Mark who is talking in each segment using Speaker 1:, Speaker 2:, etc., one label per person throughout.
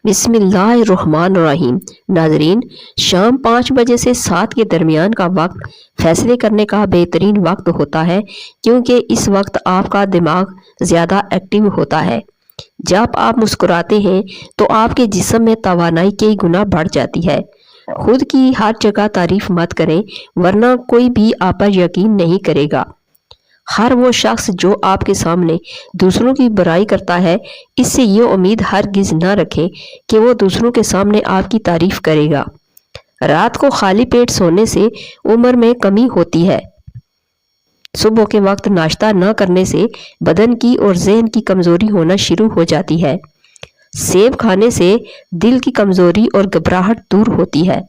Speaker 1: بسم اللہ الرحمن الرحیم۔ ناظرین، شام 5 بجے سے 7 کے درمیان کا وقت فیصلے کرنے کا بہترین وقت ہوتا ہے، کیونکہ اس وقت آپ کا دماغ زیادہ ایکٹیو ہوتا ہے۔ جب آپ مسکراتے ہیں تو آپ کے جسم میں توانائی کئی گنا بڑھ جاتی ہے۔ خود کی ہر جگہ تعریف مت کریں، ورنہ کوئی بھی آپ پر یقین نہیں کرے گا۔ ہر وہ شخص جو آپ کے سامنے دوسروں کی برائی کرتا ہے، اس سے یہ امید ہرگز نہ رکھیں کہ وہ دوسروں کے سامنے آپ کی تعریف کرے گا۔ رات کو خالی پیٹ سونے سے عمر میں کمی ہوتی ہے۔ صبح کے وقت ناشتہ نہ کرنے سے بدن کی اور ذہن کی کمزوری ہونا شروع ہو جاتی ہے۔ سیب کھانے سے دل کی کمزوری اور گھبراہٹ دور ہوتی ہے۔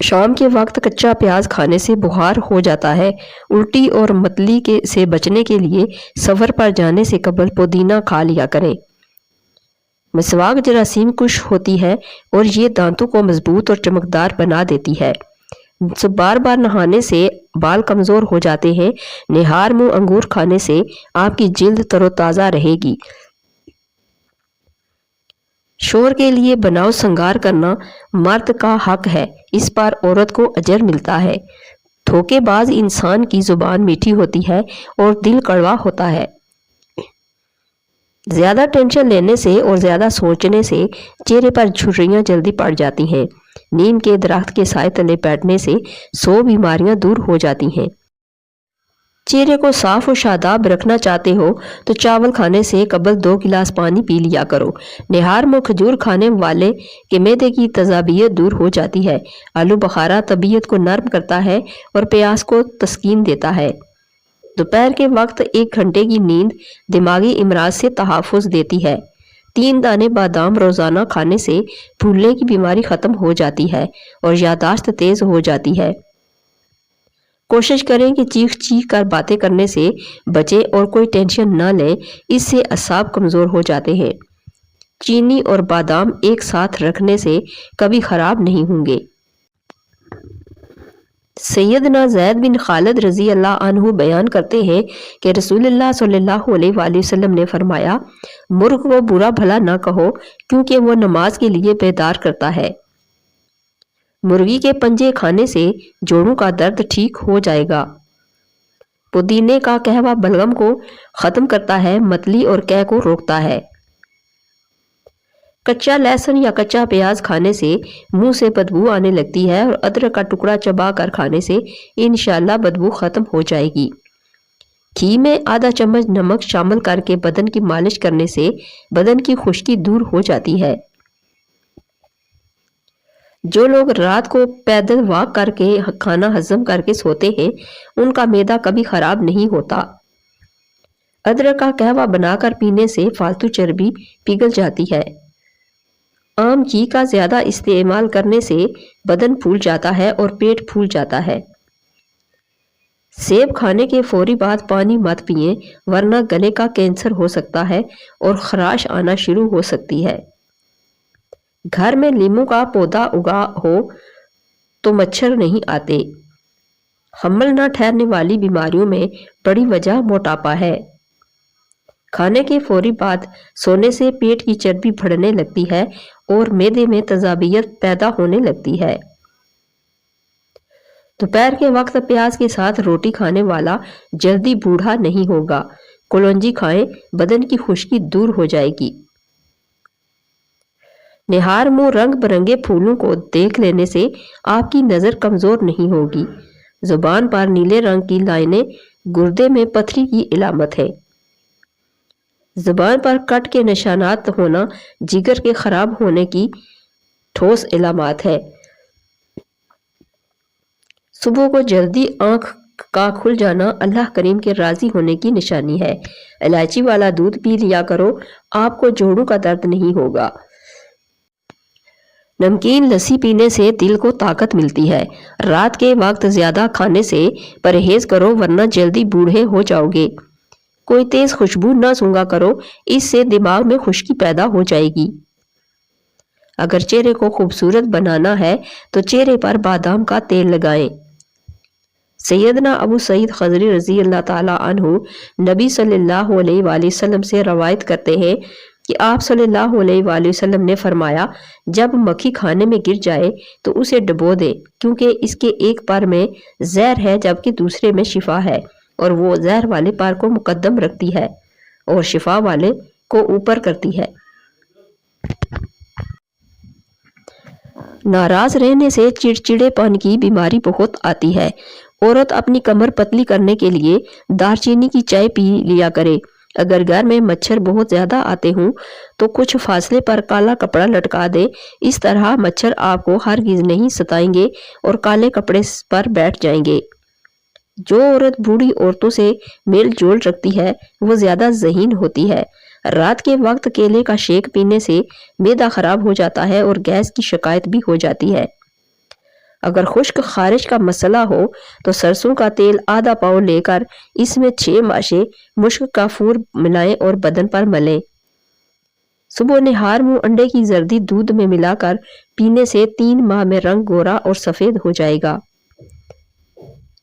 Speaker 1: شام کے وقت کچا پیاز کھانے سے بخار ہو جاتا ہے۔ الٹی اور متلی سے بچنے کے لیے سفر پر جانے سے قبل پودینہ کھا لیا کریں۔ مسواک جراثیم کش ہوتی ہے اور یہ دانتوں کو مضبوط اور چمکدار بنا دیتی ہے۔ بار بار نہانے سے بال کمزور ہو جاتے ہیں۔ نہار منہ انگور کھانے سے آپ کی جلد تر و تازہ رہے گی۔ شوہر کے لیے بناؤ سنگار کرنا مرد کا حق ہے، اس پر عورت کو اجر ملتا ہے۔ دھوکے باز انسان کی زبان میٹھی ہوتی ہے اور دل کڑوا ہوتا ہے۔ زیادہ ٹینشن لینے سے اور زیادہ سوچنے سے چہرے پر جھریاں جلدی پڑ جاتی ہیں۔ نیم کے درخت کے سائے تلے بیٹھنے سے 100 بیماریاں دور ہو جاتی ہیں۔ چہرے کو صاف و شاداب رکھنا چاہتے ہو تو چاول کھانے سے قبل 2 گلاس پانی پی لیا کرو۔ نہار منہ کھجور کھانے والے کے معدے کی تیزابیت دور ہو جاتی ہے۔ آلو بخارا طبیعت کو نرم کرتا ہے اور پیاس کو تسکین دیتا ہے۔ دوپہر کے وقت 1 گھنٹے کی نیند دماغی امراض سے تحفظ دیتی ہے۔ 3 دانے بادام روزانہ کھانے سے بھولنے کی بیماری ختم ہو جاتی ہے اور یادداشت تیز ہو جاتی ہے۔ کوشش کریں کہ چیخ چیخ کر باتیں کرنے سے بچیں اور کوئی ٹینشن نہ لیں، اس سے اعصاب کمزور ہو جاتے ہیں۔ چینی اور بادام ایک ساتھ رکھنے سے کبھی خراب نہیں ہوں گے۔ سیدنا زید بن خالد رضی اللہ عنہ بیان کرتے ہیں کہ رسول اللہ صلی اللہ علیہ وآلہ وسلم نے فرمایا، مرغ کو برا بھلا نہ کہو، کیونکہ وہ نماز کے لیے بیدار کرتا ہے۔ مرغی کے پنجے کھانے سے جوڑوں کا درد ٹھیک ہو جائے گا۔ پودینے کا قہوہ بلغم کو ختم کرتا ہے، متلی اور قے کو روکتا ہے۔ کچا لہسن یا کچا پیاز کھانے سے منہ سے بدبو آنے لگتی ہے، اور ادرک کا ٹکڑا چبا کر کھانے سے انشاءاللہ بدبو ختم ہو جائے گی۔ گھی میں آدھا چمچ نمک شامل کر کے بدن کی مالش کرنے سے بدن کی خشکی دور ہو جاتی ہے۔ جو لوگ رات کو پیدل واک کر کے کھانا ہضم کر کے سوتے ہیں، ان کا معدہ کبھی خراب نہیں ہوتا۔ ادرک کا قہوہ بنا کر پینے سے فالتو چربی پگھل جاتی ہے۔ آم گھی کا زیادہ استعمال کرنے سے بدن پھول جاتا ہے اور پیٹ پھول جاتا ہے۔ سیب کھانے کے فوری بعد پانی مت پئیں، ورنہ گلے کا کینسر ہو سکتا ہے اور خراش آنا شروع ہو سکتی ہے۔ گھر میں لیموں کا پودا اگا ہو تو مچھر نہیں آتے۔ حمل نہ ٹھہرنے والی بیماریوں میں بڑی وجہ موٹاپا ہے۔ کھانے کے فوری بعد سونے سے پیٹ کی چربی بڑھنے لگتی ہے اور معدے میں تیزابیت پیدا ہونے لگتی ہے۔ دوپہر کے وقت پیاز کے ساتھ روٹی کھانے والا جلدی بوڑھا نہیں ہوگا۔ کلونجی کھائیں، بدن کی خشکی دور ہو جائے گی۔ نہار منہ رنگ برنگے پھولوں کو دیکھ لینے سے آپ کی نظر کمزور نہیں ہوگی۔ زبان پر نیلے رنگ کی لائنیں گردے میں پتھری کی علامت ہے۔ زبان پر کٹ کے نشانات ہونا جگر کے خراب ہونے کی ٹھوس علامات ہے۔ صبح کو جلدی آنکھ کا کھل جانا اللہ کریم کے راضی ہونے کی نشانی ہے۔ الائچی والا دودھ پی لیا کرو، آپ کو جوڑوں کا درد نہیں ہوگا۔ نمکین لسی پینے سے دل کو طاقت ملتی ہے۔ رات کے وقت زیادہ کھانے سے پرہیز کرو، ورنہ جلدی بوڑھے ہو جاؤ گے۔ کوئی تیز خوشبو نہ سونگا کرو، اس سے دماغ میں خشکی پیدا ہو جائے گی۔ اگر چہرے کو خوبصورت بنانا ہے تو چہرے پر بادام کا تیل لگائیں۔ سیدنا ابو سعید خدری رضی اللہ تعالی عنہ نبی صلی اللہ علیہ وآلہ وسلم سے روایت کرتے ہیں کہ آپ صلی اللہ علیہ وآلہ وسلم نے فرمایا جب مکھی کھانے میں گر جائے تو اسے ڈبو دے، کیونکہ اس کے ایک پر میں زہر ہے جبکہ دوسرے میں شفا ہے، اور وہ زہر والے پر کو مقدم رکھتی ہے اور شفا والے کو اوپر کرتی ہے۔ ناراض رہنے سے چڑچڑے پن کی بیماری بہت آتی ہے۔ عورت اپنی کمر پتلی کرنے کے لیے دار چینی کی چائے پی لیا کرے۔ اگر گھر میں مچھر بہت زیادہ آتے ہوں تو کچھ فاصلے پر کالا کپڑا لٹکا دے، اس طرح مچھر آپ کو ہرگز نہیں ستائیں گے اور کالے کپڑے پر بیٹھ جائیں گے۔ جو عورت بوڑھی عورتوں سے میل جول رکھتی ہے وہ زیادہ ذہین ہوتی ہے۔ رات کے وقت کیلے کا شیک پینے سے معدہ خراب ہو جاتا ہے اور گیس کی شکایت بھی ہو جاتی ہے۔ اگر خشک خارش کا مسئلہ ہو تو سرسوں کا تیل آدھا پاؤ لے کر اس میں 6 ماشے مشک کافور ملائیں اور بدن پر ملیں۔ صبح نہار منہ انڈے کی زردی دودھ میں ملا کر پینے سے 3 ماہ میں رنگ گورا اور سفید ہو جائے گا۔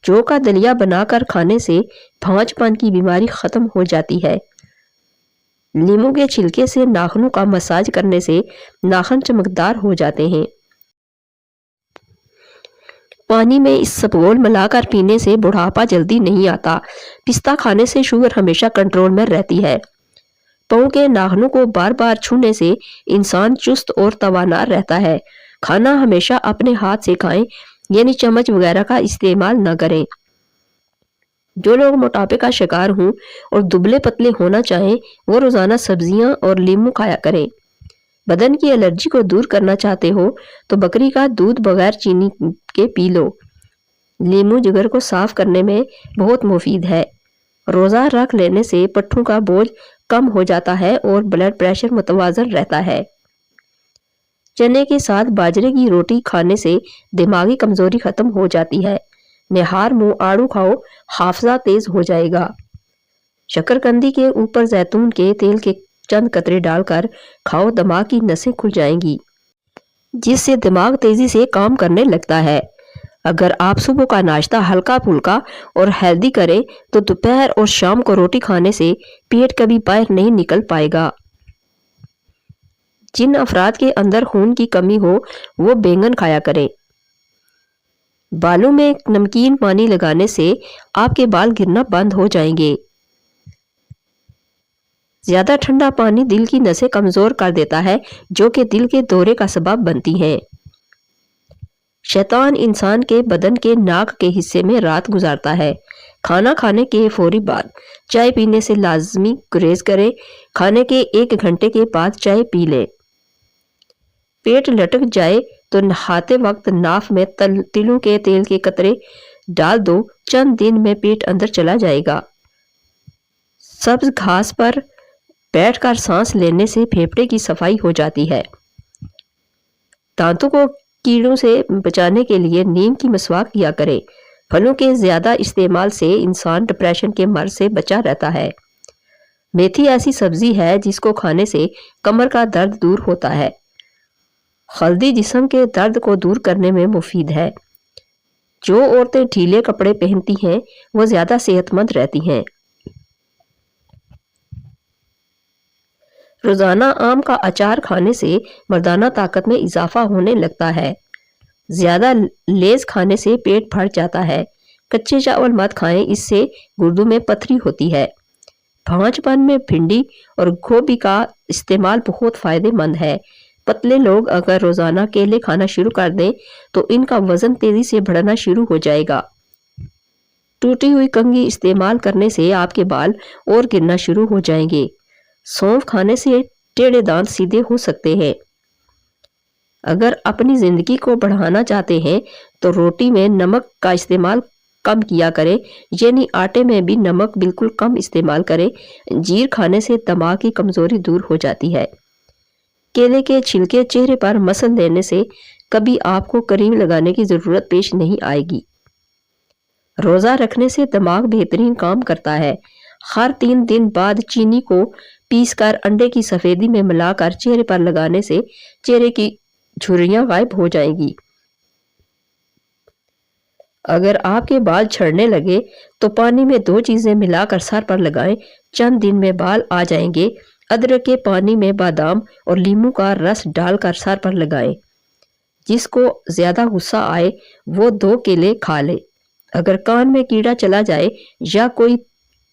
Speaker 1: جو کا دلیا بنا کر کھانے سے بھانج پن کی بیماری ختم ہو جاتی ہے۔ لیموں کے چھلکے سے ناخنوں کا مساج کرنے سے ناخن چمکدار ہو جاتے ہیں۔ پانی میں اسبگول ملا کر پینے سے بڑھاپا جلدی نہیں آتا۔ پستہ کھانے سے شوگر ہمیشہ کنٹرول میں رہتی ہے۔ پاؤں کے ناخنوں کو بار بار چھونے سے انسان چست اور توانا رہتا ہے۔ کھانا ہمیشہ اپنے ہاتھ سے کھائیں، یعنی چمچ وغیرہ کا استعمال نہ کریں۔ جو لوگ موٹاپے کا شکار ہوں اور دبلے پتلے ہونا چاہیں وہ روزانہ سبزیاں اور لیموں کھایا کریں۔ بدن کی الرجی کو دور کرنا چاہتے ہو تو بکری کا دودھ بغیر چینی کے پی لو۔ لیموں جگر کو صاف کرنے میں بہت مفید ہے۔ روزہ رکھ لینے سے پٹھوں کا بوجھ کم ہو جاتا ہے اور بلڈ پریشر متوازن رہتا ہے۔ چنے کے ساتھ باجرے کی روٹی کھانے سے دماغی کمزوری ختم ہو جاتی ہے۔ نہار منہ آڑو کھاؤ، حافظہ تیز ہو جائے گا۔ شکرکندی کے اوپر زیتون کے تیل کے چند قطرے ڈال کر کھاؤ، دماغ کی نسیں کھل جائیں گی، جس سے دماغ تیزی سے کام کرنے لگتا ہے۔ اگر آپ صبح کا ناشتہ ہلکا پھلکا اور ہیلدی کریں تو دوپہر اور شام کو روٹی کھانے سے پیٹ کبھی باہر نہیں نکل پائے گا۔ جن افراد کے اندر خون کی کمی ہو وہ بینگن کھایا کریں۔ بالوں میں نمکین پانی لگانے سے آپ کے بال گرنا بند ہو جائیں گے۔ زیادہ ٹھنڈا پانی دل کی نسیں کمزور کر دیتا ہے، جو کہ دل کے دورے کا سبب بنتی ہیں۔ شیطان انسان کے بدن کے ناک کے حصے میں رات گزارتا ہے۔ کھانا کھانے کے فوری بعد چائے پینے سے لازمی گریز کریں۔ کھانے کے 1 گھنٹے کے بعد چائے پی لیں۔ پیٹ لٹک جائے تو نہاتے وقت ناف میں تلوں کے تیل کے قطرے ڈال دو، چند دن میں پیٹ اندر چلا جائے گا۔ سبز گھاس پر بیٹھ کر سانس لینے سے پھیپھڑے کی صفائی ہو جاتی ہے۔ دانتوں کو کیڑوں سے بچانے کے لیے نیم کی مسواک کیا کریں۔ پھلوں کے زیادہ استعمال سے انسان ڈپریشن کے مرض سے بچا رہتا ہے۔ میتھی ایسی سبزی ہے جس کو کھانے سے کمر کا درد دور ہوتا ہے۔ ہلدی جسم کے درد کو دور کرنے میں مفید ہے۔ جو عورتیں ڈھیلے کپڑے پہنتی ہیں وہ زیادہ صحت مند رہتی ہیں۔ روزانہ آم کا اچار کھانے سے مردانہ طاقت میں اضافہ ہونے لگتا ہے۔ زیادہ لیز کھانے سے پیٹ پھٹ جاتا ہے۔ کچے چاول مت کھائیں، اس سے گردوں میں پتھری ہوتی ہے۔ بھانج پن میں بھنڈی اور گوبھی کا استعمال بہت فائدہ مند ہے۔ پتلے لوگ اگر روزانہ کیلے کھانا شروع کر دیں تو ان کا وزن تیزی سے بڑھنا شروع ہو جائے گا۔ ٹوٹی ہوئی کنگھی استعمال کرنے سے آپ کے بال اور گرنا شروع ہو جائیں گے۔ سونف کھانے سے ٹیڑھے دانت سیدھے ہو سکتے ہیں۔ اگر اپنی زندگی کو بڑھانا چاہتے ہیں تو روٹی میں نمک کا استعمال کم کیا کریں، یعنی آٹے میں بھی نمک بالکل کم استعمال کریں۔ انجیر کھانے سے دماغ کی کمزوری دور ہو جاتی ہے۔ کیلے کے چھلکے چہرے پر مسل دینے سے کبھی آپ کو کریم لگانے کی ضرورت پیش نہیں آئے گی۔ روزہ رکھنے سے دماغ بہترین کام کرتا ہے۔ ہر 3 دن بعد چینی کو پیس کر انڈے کی سفیدی میں ملا کر چہرے پر لگانے سے چہرے کی جھریاں غائب ہو جائیں گی۔ اگر آپ کے بال جھڑنے لگے تو پانی میں 2 چیزیں ملا کر سر پر لگائیں، چند دن میں بال آ جائیں گے۔ ادرک کے پانی میں بادام اور لیموں کا رس ڈال کر سر پر لگائیں۔ جس کو زیادہ غصہ آئے وہ 2 کیلے کھا لے۔ اگر کان میں کیڑا چلا جائے یا کوئی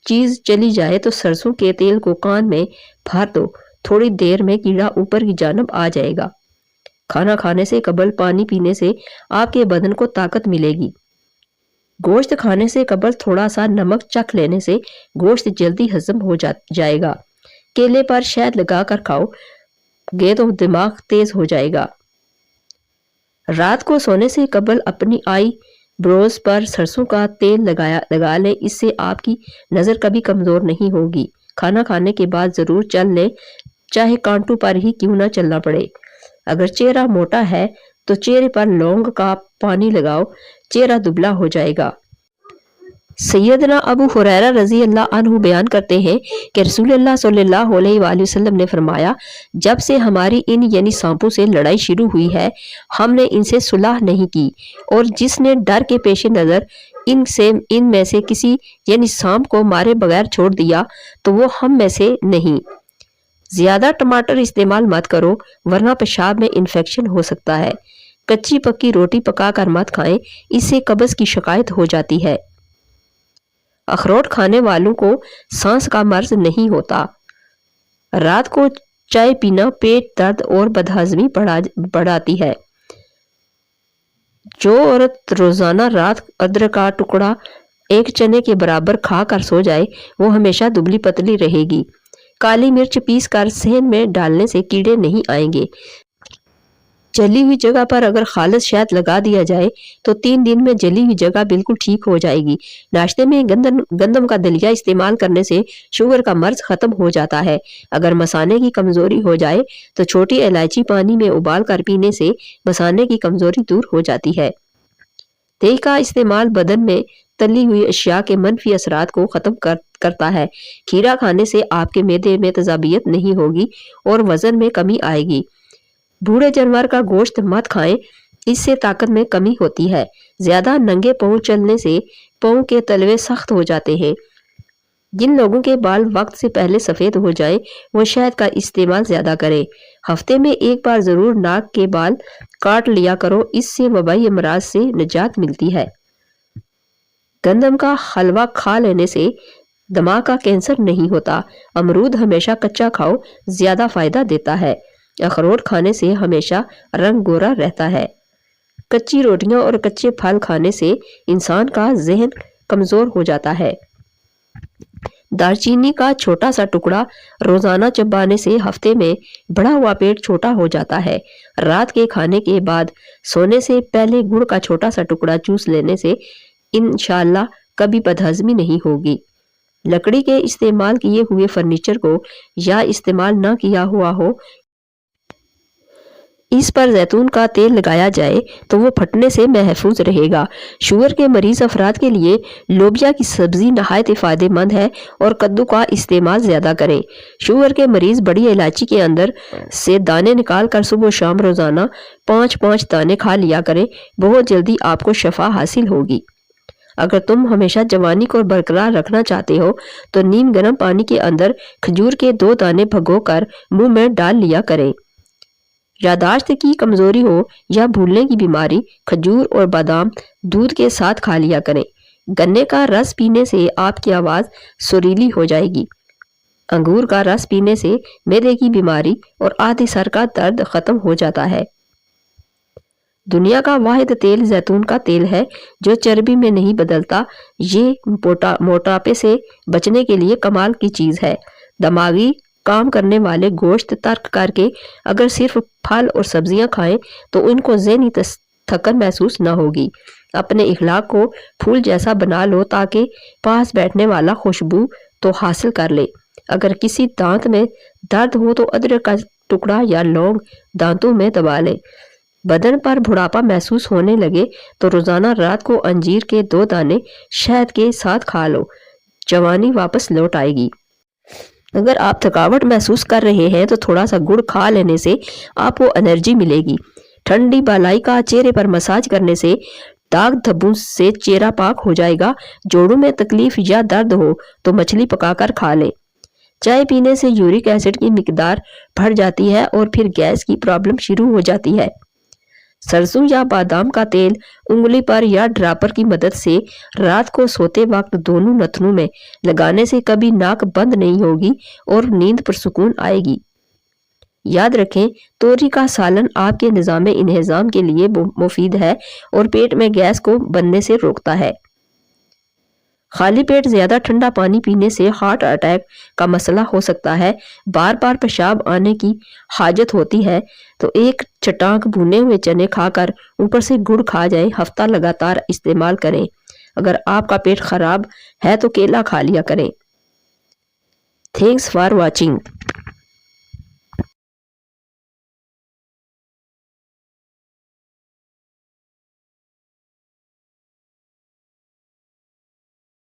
Speaker 1: چیز چلی جائے تو سرسوں کے تیل کو کان میں بھر دو، تھوڑی دیر میں کیڑا اوپر کی جانب آ جائے گا۔ کھانا کھانے سے قبل پانی پینے سے آپ کے بدن کو طاقت ملے گی۔ گوشت کھانے سے قبل تھوڑا سا نمک چکھ لینے سے گوشت جلدی ہضم ہو جائے گا۔ کیلے پر شہد لگا کر کھاؤ گے تو دماغ تیز ہو جائے گا۔ رات کو سونے سے قبل اپنی آئی بروز پر سرسوں کا تیل لگا لیں، اس سے آپ کی نظر کبھی کمزور نہیں ہوگی۔ کھانا کھانے کے بعد ضرور چل لیں، چاہے کانٹوں پر ہی کیوں نہ چلنا پڑے۔ اگر چہرہ موٹا ہے تو چہرے پر لونگ کا پانی لگاؤ، چہرہ دبلا ہو جائے گا۔ سیدنا ابو ہریرہ رضی اللہ عنہ بیان کرتے ہیں کہ رسول اللہ صلی اللہ علیہ وآلہ وسلم نے فرمایا، جب سے ہماری ان یعنی سانپوں سے لڑائی شروع ہوئی ہے ہم نے ان سے صلح نہیں کی، اور جس نے ڈر کے پیش نظر ان میں سے کسی یعنی سانپ کو مارے بغیر چھوڑ دیا تو وہ ہم میں سے نہیں۔ زیادہ ٹماٹر استعمال مت کرو ورنہ پیشاب میں انفیکشن ہو سکتا ہے۔ کچی پکی روٹی پکا کر مت کھائیں، اس سے قبض کی شکایت ہو جاتی ہے۔ اخروٹ کھانے والوں کو سانس کا مرض نہیں ہوتا۔ رات کو چائے پینا پیٹ درد اور بدہضمی بڑھاتی ہے۔ جو عورت روزانہ رات ادرک کا ٹکڑا 1 چنے کے برابر کھا کر سو جائے وہ ہمیشہ دبلی پتلی رہے گی۔ کالی مرچ پیس کر صحن میں ڈالنے سے کیڑے نہیں آئیں گے۔ جلی ہوئی جگہ پر اگر خالص شہد لگا دیا جائے تو 3 دن میں جلی ہوئی جگہ بالکل ٹھیک ہو جائے گی۔ ناشتے میں گندم کا دلیا استعمال کرنے سے شوگر کا مرض ختم ہو جاتا ہے۔ اگر مثانے کی کمزوری ہو جائے تو چھوٹی الائچی پانی میں ابال کر پینے سے مثانے کی کمزوری دور ہو جاتی ہے۔ دہی کا استعمال بدن میں تلی ہوئی اشیاء کے منفی اثرات کو ختم کرتا ہے۔ کھیرا کھانے سے آپ کے معدے میں تیزابیت نہیں ہوگی اور وزن میں کمی آئے گی۔ بوڑھے جانور کا گوشت مت کھائیں، اس سے طاقت میں کمی ہوتی ہے۔ زیادہ ننگے پاؤں چلنے سے پاؤں کے تلوے سخت ہو جاتے ہیں۔ جن لوگوں کے بال وقت سے پہلے سفید ہو جائیں وہ شہد کا استعمال زیادہ کریں۔ ہفتے میں 1 بار ضرور ناک کے بال کاٹ لیا کرو، اس سے وبائی امراض سے نجات ملتی ہے۔ گندم کا حلوہ کھا لینے سے دماغ کا کینسر نہیں ہوتا۔ امرود ہمیشہ کچا کھاؤ، زیادہ فائدہ دیتا ہے۔ اخروٹ کھانے سے ہمیشہ رنگ گورا رہتا ہے۔ کچی روٹیاں اور کچے پھل کھانے سے انسان کا ذہن کمزور ہو جاتا ہے۔ دار چینی کا چھوٹا سا ٹکڑا روزانہ چبانے سے ہفتے میں بڑا ہوا پیٹ چھوٹا ہو جاتا ہے۔ رات کے کھانے کے بعد سونے سے پہلے گڑ کا چھوٹا سا ٹکڑا چوس لینے سے انشاءاللہ کبھی بدہضمی نہیں ہوگی۔ لکڑی کے استعمال کیے ہوئے فرنیچر کو یا استعمال نہ کیا ہوا ہو اس پر زیتون کا تیل لگایا جائے تو وہ پھٹنے سے محفوظ رہے گا۔ شوگر کے مریض افراد کے لیے لوبیا کی سبزی نہایت فائدہ مند ہے اور کدو کا استعمال زیادہ کریں۔ شوگر کے مریض بڑی الائچی کے اندر سے دانے نکال کر صبح و شام روزانہ 5 دانے کھا لیا کریں، بہت جلدی آپ کو شفا حاصل ہوگی۔ اگر تم ہمیشہ جوانی کو برقرار رکھنا چاہتے ہو تو نیم گرم پانی کے اندر کھجور کے 2 دانے بھگو کر منہ میں ڈال لیا کریں۔ یادداشت کی کمزوری ہو یا بھولنے کی بیماری کھجور اور بادام دودھ کے ساتھ کھا لیا کریں۔ گنے کا رس پینے سے آپ کی آواز سریلی ہو جائے گی۔ انگور کا رس پینے سے معدے کی بیماری اور آدھی سر کا درد ختم ہو جاتا ہے۔ دنیا کا واحد تیل زیتون کا تیل ہے جو چربی میں نہیں بدلتا۔ یہ موٹاپے سے بچنے کے لیے کمال کی چیز ہے۔ دماغی کام کرنے والے گوشت ترک کر کے اگر صرف پھل اور سبزیاں کھائیں تو ان کو ذہنی تھکن محسوس نہ ہوگی۔ اپنے اخلاق کو پھول جیسا بنا لو تاکہ پاس بیٹھنے والا خوشبو تو حاصل کر لے۔ اگر کسی دانت میں درد ہو تو ادرک کا ٹکڑا یا لونگ دانتوں میں دبا لے۔ بدن پر بڑھاپا محسوس ہونے لگے تو روزانہ رات کو انجیر کے 2 دانے شہد کے ساتھ کھا لو، جوانی واپس لوٹ آئے گی۔ اگر آپ تھکاوٹ محسوس کر رہے ہیں تو تھوڑا سا گڑ کھا لینے سے آپ کو انرجی ملے گی۔ ٹھنڈی بالائی کا چہرے پر مساج کرنے سے داغ دھبوں سے چہرہ پاک ہو جائے گا۔ جوڑوں میں تکلیف یا درد ہو تو مچھلی پکا کر کھا لیں۔ چائے پینے سے یورک ایسڈ کی مقدار بڑھ جاتی ہے اور پھر گیس کی پرابلم شروع ہو جاتی ہے۔ سرسوں یا بادام کا تیل انگلی پر یا ڈراپر کی مدد سے رات کو سوتے وقت دونوں نتنوں میں لگانے سے کبھی ناک بند نہیں ہوگی اور نیند پرسکون آئے گی۔ یاد رکھیں، توری کا سالن آپ کے نظام انہضام کے لیے مفید ہے اور پیٹ میں گیس کو بننے سے روکتا ہے۔ خالی پیٹ زیادہ ٹھنڈا پانی پینے سے ہارٹ اٹیک کا مسئلہ ہو سکتا ہے۔ بار بار پیشاب آنے کی حاجت ہوتی ہے تو ایک چٹانک بھونے ہوئے چنے کھا کر اوپر سے گڑ کھا جائیں۔ ہفتہ لگاتار استعمال کریں۔ اگر آپ کا پیٹ خراب ہے تو کیلا کھا لیا کریں۔ Thanks for watching.